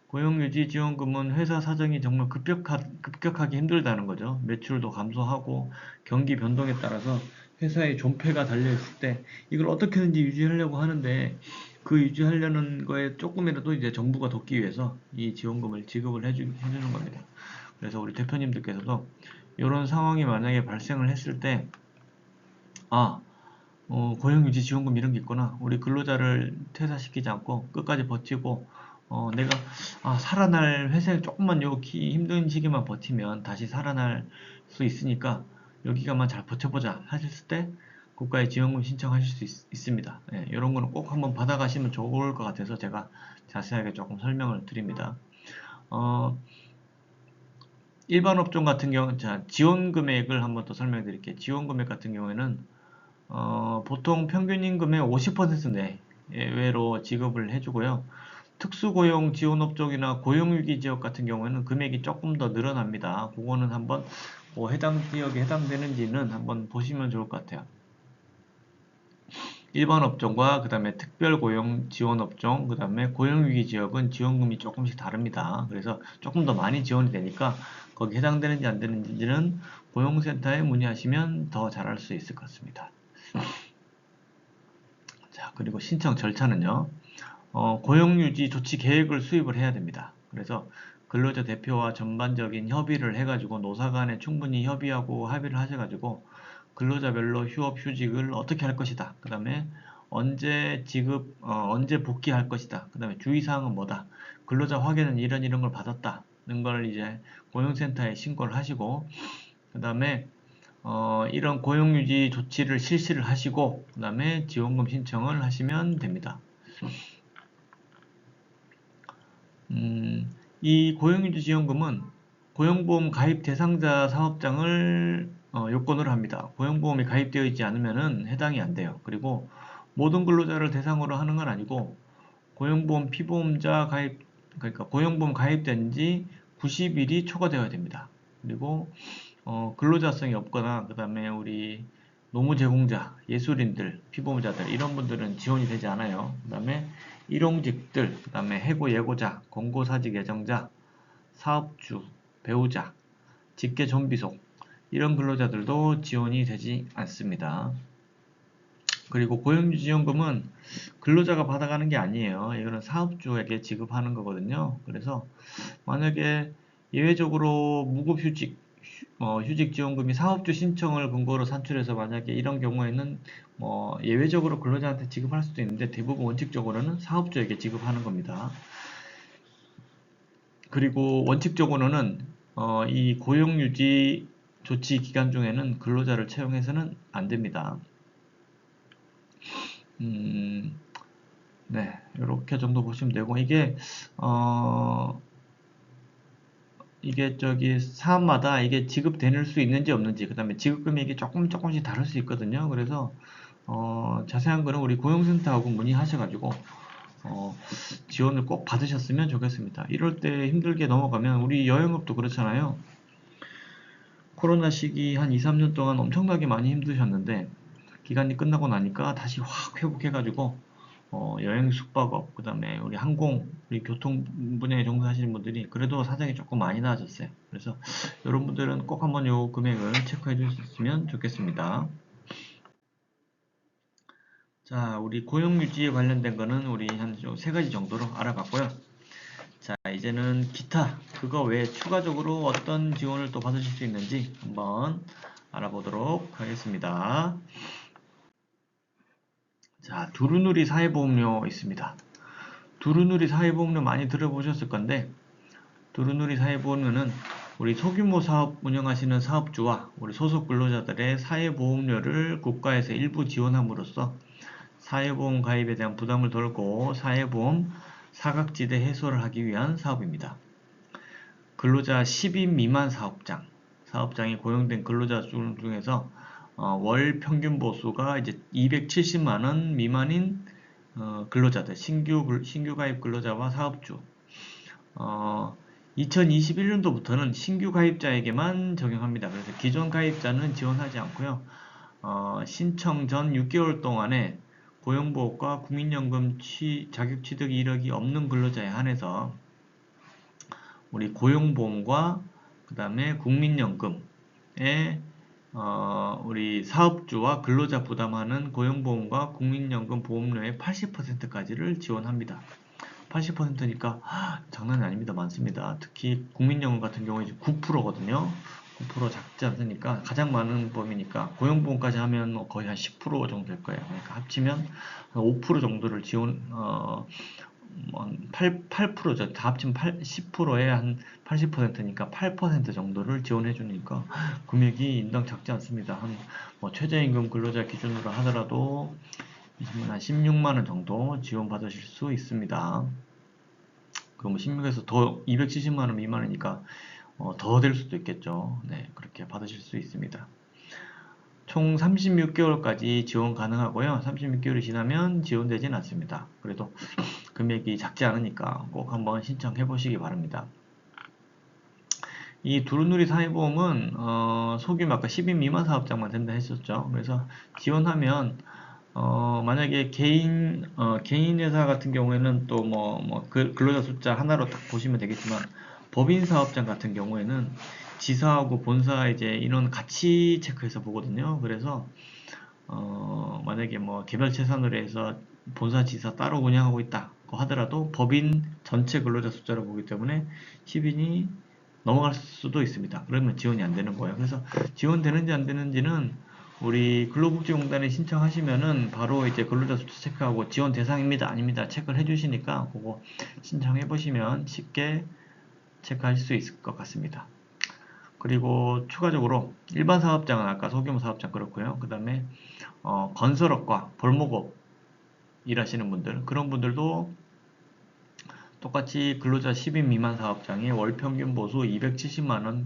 고용유지 지원금은 회사 사정이 정말 급격하게 힘들다는 거죠. 매출도 감소하고 경기 변동에 따라서 회사의 존폐가 달려있을 때 이걸 어떻게든지 유지하려고 하는데, 그 유지하려는 거에 조금이라도 이제 정부가 돕기 위해서 이 지원금을 지급을 해주는 겁니다. 그래서 우리 대표님들께서도 이런 상황이 만약에 발생을 했을 때, 아, 고용유지 지원금 이런 게 있구나. 우리 근로자를 퇴사시키지 않고 끝까지 버티고, 내가, 살아날 회사에 조금만 여기 힘든 시기만 버티면 다시 살아날 수 있으니까 여기가만 잘 버텨보자 하셨을 때 국가에 지원금 신청하실 수 있습니다. 예, 이런 거는 꼭 한번 받아가시면 좋을 것 같아서 제가 자세하게 조금 설명을 드립니다. 어, 일반 업종 같은 경우, 자, 지원 금액을 한번 더 설명드릴게요. 지원 금액 같은 경우에는 보통 평균 임금의 50% 내외로 지급을 해주고요. 특수고용 지원업종이나 고용위기 지역 같은 경우에는 금액이 조금 더 늘어납니다. 그거는 한번 뭐 해당 지역에 해당되는지는 한번 보시면 좋을 것 같아요. 일반 업종과 그 다음에 특별고용 지원업종, 그 다음에 고용위기 지역은 지원금이 조금씩 다릅니다. 그래서 조금 더 많이 지원이 되니까 거기 해당되는지 안 되는지는 고용센터에 문의하시면 더 잘할 수 있을 것 같습니다. 자, 그리고 신청 절차는요. 고용유지 조치 계획을 수립을 해야 됩니다. 그래서 근로자 대표와 전반적인 협의를 해가지고 노사 간에 충분히 협의하고 합의를 하셔가지고 근로자별로 휴업 휴직을 어떻게 할 것이다. 그 다음에 언제 언제 복귀할 것이다. 그 다음에 주의사항은 뭐다. 근로자 확인은 이런 걸 받았다는 걸 이제 고용센터에 신고를 하시고, 그 다음에 이런 고용유지 조치를 실시를 하시고, 그 다음에 지원금 신청을 하시면 됩니다. 이 고용유지 지원금은 고용보험 가입 대상자 사업장을 요건으로 합니다. 고용보험이 가입되어 있지 않으면 해당이 안 돼요. 그리고 모든 근로자를 대상으로 하는 건 아니고, 고용보험 피보험자 가입, 그러니까 고용보험 가입된 지 90일이 초과되어야 됩니다. 그리고 근로자성이 없거나, 그 다음에 우리 노무 제공자, 예술인들, 피보험자들 이런 분들은 지원이 되지 않아요. 그 다음에 일용직들, 그 다음에 해고 예고자, 공고사직 예정자, 사업주, 배우자, 직계 좀비속 이런 근로자들도 지원이 되지 않습니다. 그리고 고용유지연금은 근로자가 받아가는 게 아니에요. 이거는 사업주에게 지급하는 거거든요. 그래서 만약에 예외적으로 무급휴직, 휴직지원금이 사업주 신청을 근거로 산출해서 만약에 이런 경우에는 뭐 예외적으로 근로자한테 지급할 수도 있는데, 대부분 원칙적으로는 사업주에게 지급하는 겁니다. 그리고 원칙적으로는 이 고용유지 조치 기간 중에는 근로자를 채용해서는 안 됩니다. 네, 이렇게 정도 보시면 되고, 이게 저기 사업마다 이게 지급될 수 있는지 없는지, 그 다음에 지급 금액이 조금씩 다를 수 있거든요. 그래서 자세한 거는 우리 고용센터하고 문의하셔가지고 지원을 꼭 받으셨으면 좋겠습니다. 이럴 때 힘들게 넘어가면 우리 여행업도 그렇잖아요. 코로나 시기 한 2, 3년 동안 엄청나게 많이 힘드셨는데 기간이 끝나고 나니까 다시 확 회복해가지고 여행 숙박업, 그 다음에 우리 항공, 우리 교통 분야에 종사하시는 분들이 그래도 사정이 조금 많이 나아졌어요. 그래서 여러분들은 꼭 한번 요 금액을 체크해 주셨으면 좋겠습니다. 자, 우리 고용유지에 관련된 거는 우리 한 세 가지 정도로 알아봤고요. 자, 이제는 기타, 그거 외에 추가적으로 어떤 지원을 또 받으실 수 있는지 한번 알아보도록 하겠습니다. 자, 두루누리 사회보험료 있습니다. 두루누리 사회보험료 많이 들어보셨을 건데, 두루누리 사회보험료는 우리 소규모 사업 운영하시는 사업주와 우리 소속 근로자들의 사회보험료를 국가에서 일부 지원함으로써 사회보험 가입에 대한 부담을 덜고 사회보험 사각지대 해소를 하기 위한 사업입니다. 근로자 10인 미만 사업장에 고용된 근로자 중에서 월 평균 보수가 이제 270만 원 미만인 근로자들, 신규 가입 근로자와 사업주. 2021년도부터는 신규 가입자에게만 적용합니다. 그래서 기존 가입자는 지원하지 않고요. 신청 전 6개월 동안에 고용보험과 국민연금 자격 취득 이력이 없는 근로자에 한해서 우리 고용보험과 그 다음에 국민연금에 우리 사업주와 근로자 부담하는 고용보험과 국민연금 보험료의 80%까지를 지원합니다. 80%니까 장난이 아닙니다. 많습니다. 특히 국민연금 같은 경우에 9%거든요. 9% 작지 않으니까 가장 많은 보험이니까 고용보험까지 하면 거의 한 10% 정도 될 거예요. 그러니까 합치면 한 5% 정도를 지원 8%죠. 다 합치면 10%에 한 80%니까 8% 정도를 지원해 주니까 금액이 인당 작지 않습니다. 최저임금 근로자 기준으로 하더라도 한 16만 원 정도 지원 받으실 수 있습니다. 그럼 16에서 더 270만 원 미만이니까 더 될 수도 있겠죠. 네, 그렇게 받으실 수 있습니다. 총 36개월까지 지원 가능하고요. 36개월이 지나면 지원되진 않습니다. 그래도 금액이 작지 않으니까 꼭 한번 신청해 보시기 바랍니다. 이 두루누리 사회보험은 소규모 아까 10인 미만 사업장만 된다 했었죠. 그래서 지원하면 만약에 개인 회사 같은 경우에는 또 근로자 숫자 하나로 딱 보시면 되겠지만 법인 사업장 같은 경우에는 지사하고 본사 이제 인원 같이 체크해서 보거든요. 그래서 만약에 개별 채산으로 해서 본사 지사 따로 운영하고 있다 하더라도 법인 전체 근로자 숫자로 보기 때문에 10인이 넘어갈 수도 있습니다. 그러면 지원이 안 되는 거예요. 그래서 지원되는지 안 되는지는 우리 근로복지공단에 신청하시면은 바로 이제 근로자 숫자 체크하고 지원 대상입니다, 아닙니다 체크를 해주시니까 그거 신청해 보시면 쉽게 체크하실 수 있을 것 같습니다. 그리고 추가적으로 일반 사업장은 아까 소규모 사업장 그렇고요. 그 다음에 건설업과 벌목업 일하시는 분들, 그런 분들도 똑같이 근로자 10인 미만 사업장에 월 평균 보수 270만원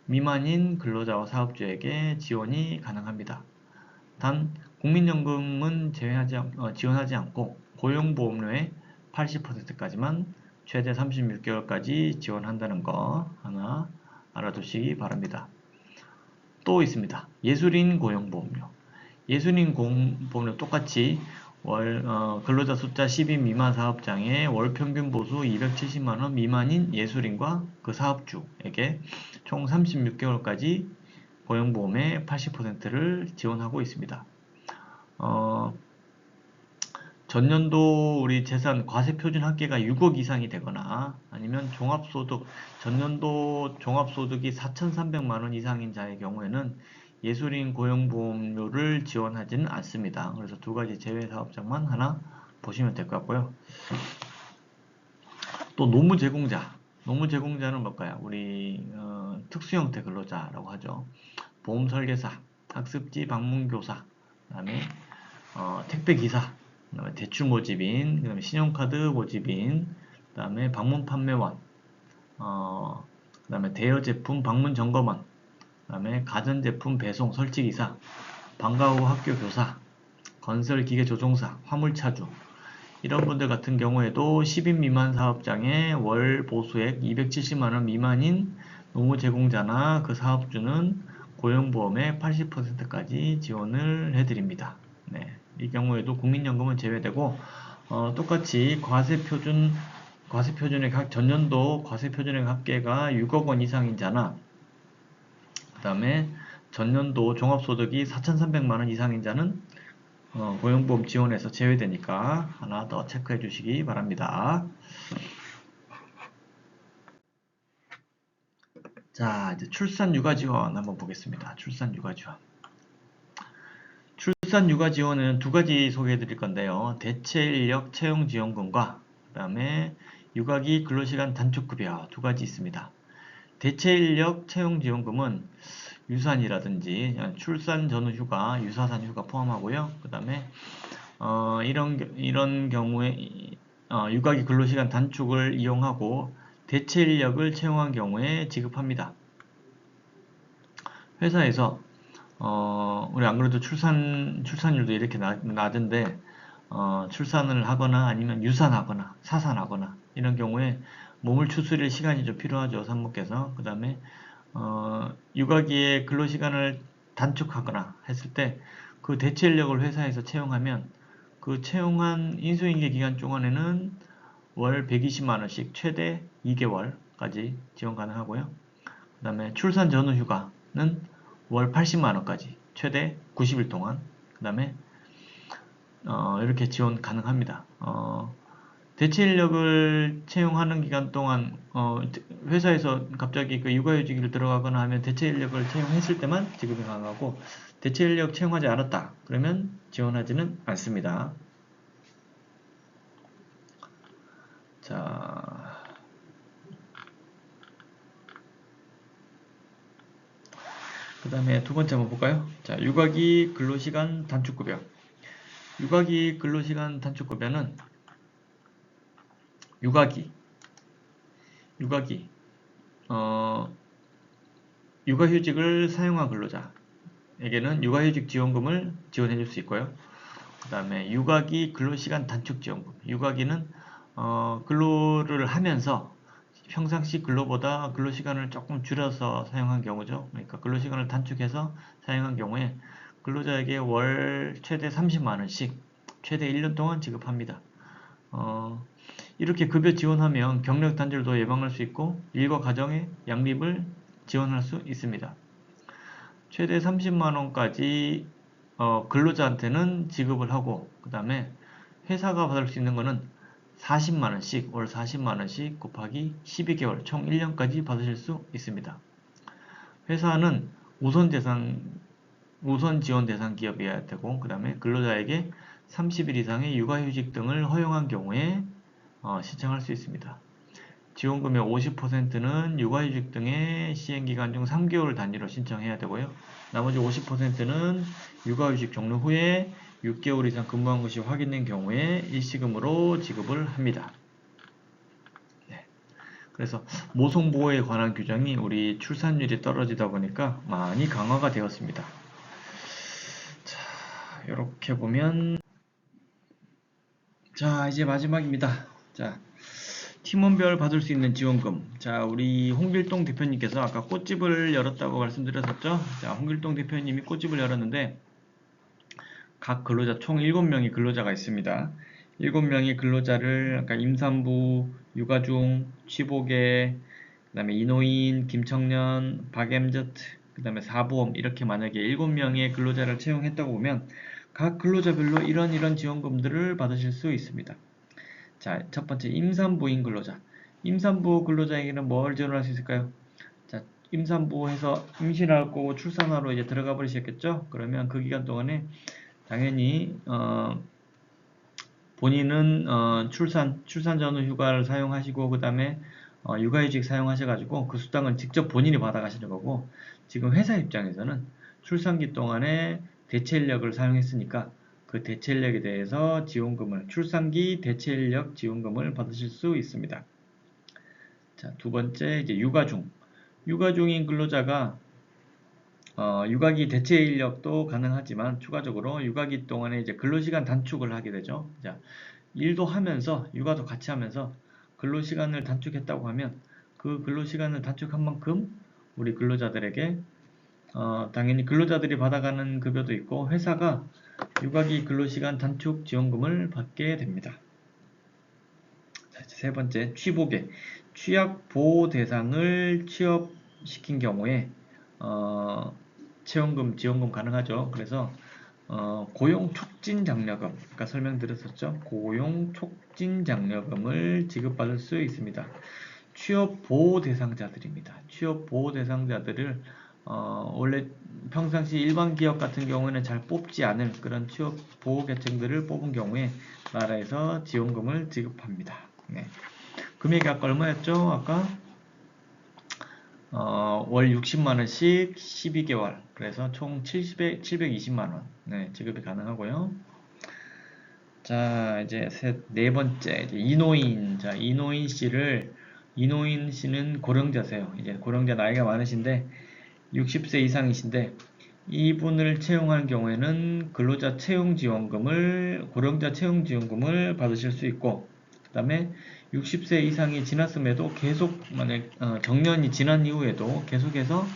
미만인 근로자와 사업주에게 지원이 가능합니다. 단 국민연금은 지원하지 않고 고용보험료의 80%까지만 최대 36개월까지 지원한다는 거 하나 알아두시기 바랍니다. 또 있습니다. 예술인 고용보험료. 예술인 고용보험료 똑같이 근로자 숫자 10인 미만 사업장에 월 평균 보수 270만원 미만인 예술인과 그 사업주에게 총 36개월까지 고용보험의 80%를 지원하고 있습니다. 전년도 우리 재산 과세표준 합계가 6억 이상이 되거나 아니면 전년도 종합소득이 4,300만원 이상인 자의 경우에는 예술인 고용보험료를 지원하지는 않습니다. 그래서 두 가지 제외 사업장만 하나 보시면 될 것 같고요. 또 노무제공자는 뭘까요? 우리 특수형태 근로자라고 하죠. 보험설계사, 학습지 방문교사, 그 다음에 택배기사, 그 다음에 대출 모집인, 그 다음에 신용카드 모집인, 그 다음에 방문 판매원, 그 다음에 대여 제품 방문 점검원, 그 다음에 가전제품 배송 설치기사, 방과 후 학교 교사, 건설기계 조종사, 화물차주, 이런 분들 같은 경우에도 10인 미만 사업장에 월 보수액 270만원 미만인 노무 제공자나 그 사업주는 고용보험의 80%까지 지원을 해드립니다. 네, 이 경우에도 국민연금은 제외되고 똑같이 과세표준액 전년도 과세표준액 합계가 6억 원 이상인 자나 그 다음에 전년도 종합소득이 4,300만 원 이상인 자는 고용보험 지원에서 제외되니까 하나 더 체크해 주시기 바랍니다. 자, 이제 출산 육아 지원 한번 보겠습니다. 출산 육아 지원. 출산 육아 지원은 두 가지 소개해 드릴 건데요. 대체 인력 채용 지원금과 그 다음에 육아기 근로시간 단축급여 두 가지 있습니다. 대체 인력 채용 지원금은 유산이라든지 출산 전후 휴가, 유사산 휴가 포함하고요. 그 다음에 이런 경우에 육아기 근로시간 단축을 이용하고 대체 인력을 채용한 경우에 지급합니다. 회사에서 우리 안 그래도 출산율도 이렇게 낮은데 출산을 하거나 아니면 유산하거나 사산하거나 이런 경우에 몸을 추스릴 시간이 좀 필요하죠. 산모께서. 그 다음에 육아기의 근로시간을 단축하거나 했을 때 그 대체 인력을 회사에서 채용하면 그 채용한 인수인계 기간 동안에는 월 120만원씩 최대 2개월까지 지원 가능하고요. 그 다음에 출산 전후 휴가는 월 80만원까지 최대 90일 동안 그 다음에 이렇게 지원 가능합니다. 대체 인력을 채용하는 기간 동안 회사에서 갑자기 그 육아휴직을 들어가거나 하면 대체 인력을 채용했을 때만 지급이 가능하고 대체 인력 채용하지 않았다 그러면 지원하지는 않습니다. 자, 그 다음에 두 번째 한번 볼까요? 자, 육아기 근로시간 단축급여. 육아기 근로시간 단축급여는 육아기 육아휴직을 사용한 근로자에게는 육아휴직 지원금을 지원해 줄 수 있고요. 그 다음에 육아기 근로시간 단축지원금. 육아기는 근로를 하면서 평상시 근로보다 근로시간을 조금 줄여서 사용한 경우죠. 그러니까 근로시간을 단축해서 사용한 경우에 근로자에게 월 최대 30만원씩 최대 1년 동안 지급합니다. 이렇게 급여 지원하면 경력 단절도 예방할 수 있고 일과 가정의 양립을 지원할 수 있습니다. 최대 30만원까지 근로자한테는 지급을 하고 그 다음에 회사가 받을 수 있는 거는 40만원씩 월 40만원씩 곱하기 12개월 총 1년까지 받으실 수 있습니다. 회사는 우선 지원 대상 기업이어야 되고 그 다음에 근로자에게 30일 이상의 육아휴직 등을 허용한 경우에 신청할 수 있습니다. 지원금의 50%는 육아휴직 등의 시행기간 중 3개월 단위로 신청해야 되고요. 나머지 50%는 육아휴직 종료 후에 6개월 이상 근무한 것이 확인된 경우에 일시금으로 지급을 합니다. 네. 그래서 모성보호에 관한 규정이 우리 출산율이 떨어지다 보니까 많이 강화가 되었습니다. 자, 이렇게 보면 자, 이제 마지막입니다. 자, 팀원별 받을 수 있는 지원금. 자, 우리 홍길동 대표님께서 아까 꽃집을 열었다고 말씀드렸었죠? 자, 홍길동 대표님이 꽃집을 열었는데 각 근로자 총 7명의 근로자가 있습니다. 7명의 근로자를 아까 임산부, 육아중, 취복계, 그 다음에 인호인, 김청년, 박엠저트, 그 다음에 사보험 이렇게 만약에 7명의 근로자를 채용했다고 보면 각 근로자별로 이런 지원금들을 받으실 수 있습니다. 자, 첫 번째 임산부인 근로자. 임산부 근로자에게는 뭘 지원할 수 있을까요? 자, 임산부에서 임신하고 출산하러 이제 들어가 버리셨겠죠? 그러면 그 기간 동안에 당연히 본인은 출산 전후 휴가를 사용하시고 그 다음에 육아휴직 사용하셔가지고 그 수당은 직접 본인이 받아가시는 거고 지금 회사 입장에서는 출산기 동안에 대체 인력을 사용했으니까 그 대체 인력에 대해서 지원금을 출산기 대체 인력 지원금을 받으실 수 있습니다. 자, 두 번째 이제 육아중인 근로자가 육아기 대체 인력도 가능하지만 추가적으로 육아기 동안에 이제 근로시간 단축을 하게 되죠. 자, 일도 하면서 육아도 같이 하면서 근로시간을 단축했다고 하면 그 근로시간을 단축한 만큼 우리 근로자들에게 당연히 근로자들이 받아가는 급여도 있고 회사가 육아기 근로시간 단축 지원금을 받게 됩니다. 자, 이제 세 번째, 취복에 취약 보호 대상을 취업시킨 경우에 채용금, 지원금 가능하죠. 그래서 고용 촉진 장려금, 아까 설명드렸었죠. 고용 촉진 장려금을 지급받을 수 있습니다. 취업 보호 대상자들입니다. 취업 보호 대상자들을 원래 평상시 일반 기업 같은 경우에는 잘 뽑지 않을 그런 취업 보호 계층들을 뽑은 경우에 나라에서 지원금을 지급합니다. 네. 금액이 아까 얼마였죠? 아까 월 60만원씩 12개월, 그래서 총 720만원 네, 지급이 가능하고요. 자, 이제 네 번째, 이제 이노인. 자, 이노인 씨는 고령자세요. 이제 고령자 나이가 많으신데 60세 이상이신데 이분을 채용하는 경우에는 근로자 채용지원금을, 고령자 채용지원금을 받으실 수 있고, 그 다음에 60세 이상이 지났음에도 계속, 만약 정년이 지난 이후에도 계속해서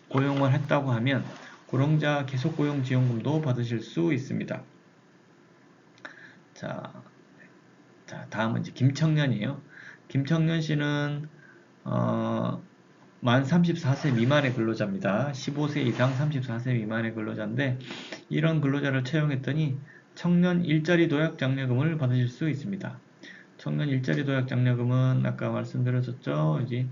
고용을 했다고 하면 고령자 계속고용지원금도 받으실 수 있습니다. 자, 다음은 이제 김청년이에요. 김청년 씨는 만 34세 미만의 근로자입니다. 15세 이상 34세 미만의 근로자인데 이런 근로자를 채용했더니 청년 일자리 도약 장려금을 받으실 수 있습니다. 청년 일자리 도약 장려금은 아까 말씀드렸었죠. 이제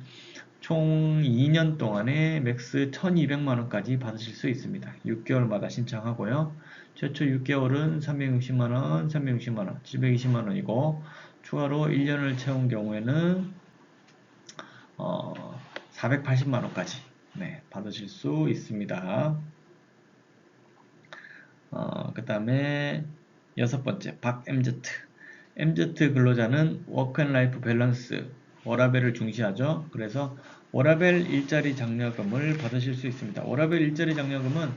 총 2년 동안에 맥스 1200만원까지 받으실 수 있습니다. 6개월마다 신청하고요. 최초 6개월은 360만원, 360만원, 720만원이고 추가로 1년을 채운 경우에는 480만원까지 받으실 수 있습니다. 그 다음에 여섯 번째, 박MZ. MZ 근로자는 워크앤라이프 밸런스, 워라밸을 중시하죠. 그래서 워라밸 일자리 장려금을 받으실 수 있습니다. 워라밸 일자리 장려금은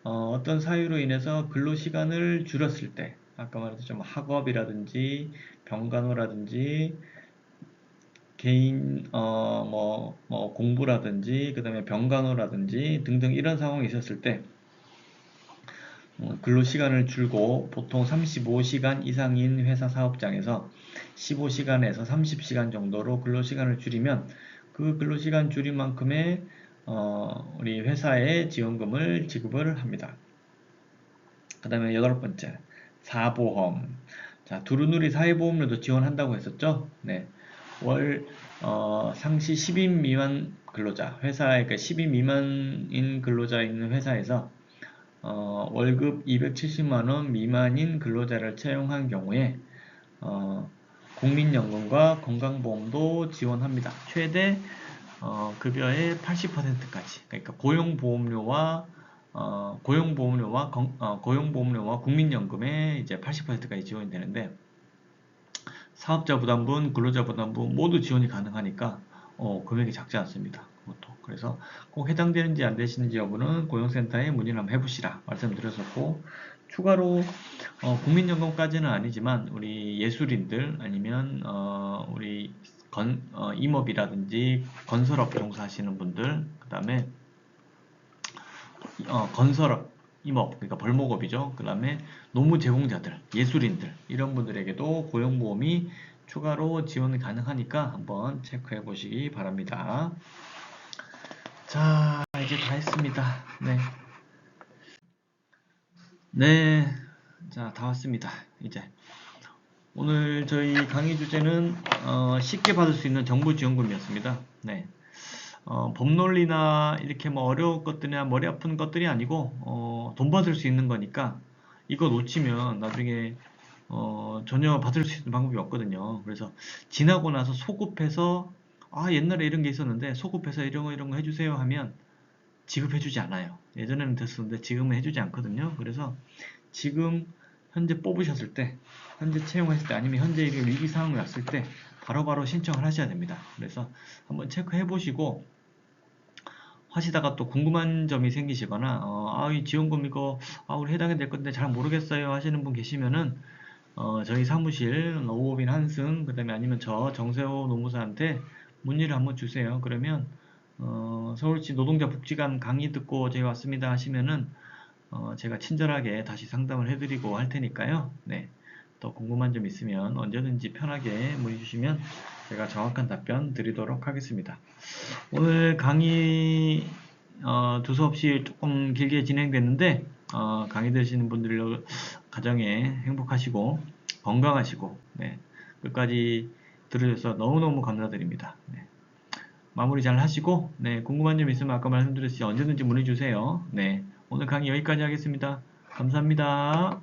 어떤 사유로 인해서 근로시간을 줄였을 때, 아까 말했듯이 학업이라든지 병간호라든지 개인 공부라든지 그 다음에 병간호라든지 등등 이런 상황이 있었을 때 근로시간을 줄고 보통 35시간 이상인 회사 사업장에서 15시간에서 30시간 정도로 근로시간을 줄이면 그 근로시간 줄인 만큼의 우리 회사에 지원금을 지급을 합니다. 그 다음에 여덟 번째, 사보험. 자, 두루누리 사회보험료도 지원한다고 했었죠. 네. 월 상시 10인 미만 근로자, 회사에, 그러니까 10인 미만인 근로자 있는 회사에서 월급 270만원 미만인 근로자를 채용한 경우에 국민연금과 건강보험도 지원합니다. 최대 급여의 80%까지. 그러니까 고용보험료와 국민연금의 이제 80%까지 지원이 되는데 사업자 부담분, 근로자 부담분 모두 지원이 가능하니까 금액이 작지 않습니다. 그것도. 그래서 꼭 해당되는지 안 되시는지 여부는 고용센터에 문의를 한번 해보시라 말씀드렸었고, 추가로 국민연금까지는 아니지만 우리 예술인들 아니면 우리 임업이라든지 건설업 종사하시는 분들, 그 다음에 건설업, 임업, 그러니까 벌목업이죠. 그 다음에 노무 제공자들, 예술인들 이런 분들에게도 고용보험이 추가로 지원이 가능하니까 한번 체크해 보시기 바랍니다. 자, 이제 다 했습니다. 네, 자, 다 왔습니다. 이제 오늘 저희 강의 주제는 쉽게 받을 수 있는 정부 지원금이었습니다. 네. 법논리나 이렇게 뭐 어려운 것들이나 머리 아픈 것들이 아니고 돈 받을 수 있는 거니까 이거 놓치면 나중에 전혀 받을 수 있는 방법이 없거든요. 그래서 지나고 나서 소급해서 옛날에 이런 게 있었는데 소급해서 이런 거 해주세요 하면 지급해주지 않아요. 예전에는 됐었는데 지금은 해주지 않거든요. 그래서 지금 현재 뽑으셨을 때, 현재 채용했을 때, 아니면 현재 위기 상황이 왔을 때 바로바로 신청을 하셔야 됩니다. 그래서 한번 체크해 보시고 하시다가 또 궁금한 점이 생기시거나 이 지원금 이거 우리 해당이 될 건데 잘 모르겠어요 하시는 분 계시면은 저희 사무실 오호빈 한승, 그 다음에 아니면 저 정세호 노무사한테 문의를 한번 주세요. 그러면 서울시 노동자 복지관 강의 듣고 제가 왔습니다 하시면은 제가 친절하게 다시 상담을 해드리고 할 테니까요. 네. 더 궁금한 점 있으면 언제든지 편하게 문의 주시면 제가 정확한 답변 드리도록 하겠습니다. 오늘 강의 두서없이 조금 길게 진행됐는데 강의 들으시는 분들 가정에 행복하시고 건강하시고 네, 끝까지 들으셔서 너무너무 감사드립니다. 네, 마무리 잘 하시고 네, 궁금한 점 있으면 아까 말씀드렸듯이 언제든지 문의 주세요. 네, 오늘 강의 여기까지 하겠습니다. 감사합니다.